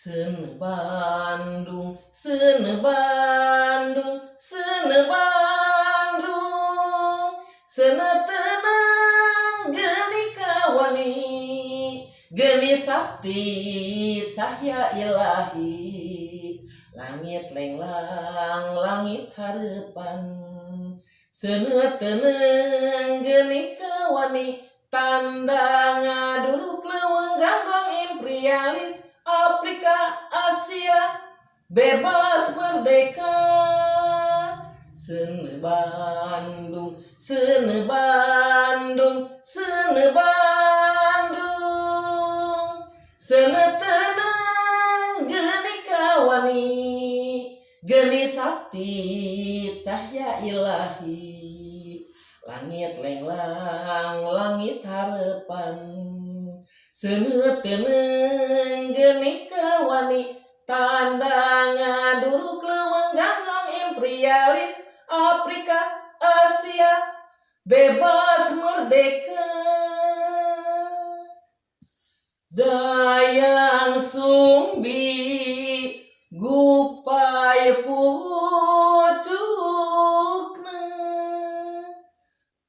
Seuneu Bandung, seuneu Bandung, seuneu Bandung, seuneu teunang geni kawani, geni sakti cahya ilahi, langit lenglang, langit hareupan, seuneu teunang geni kawani, tanda ngaduruk leuweung ganggong imperialis, Afrika, Asia, bebas merdeka. Seuneu Bandung, seuneu Bandung, seuneu Bandung, seuneu teunang geni kawani, geni sakti cahya ilahi, langit lenglang, langit hareupan, seuneu teunang geni kawani, tanda ngaduruk leuweung ganggong imperialis, Afrika, Asia, bebas merdeka. Dayang Sumbi gupai pucukna,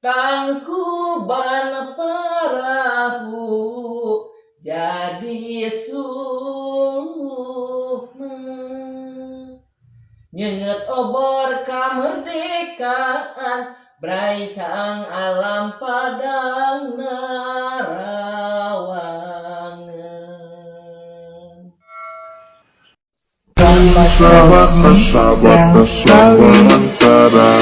tangkuban parahu jadi suluhna, nyeungeut obor kamerdekaan, braicang alam padangna rawangan. Sahabat antara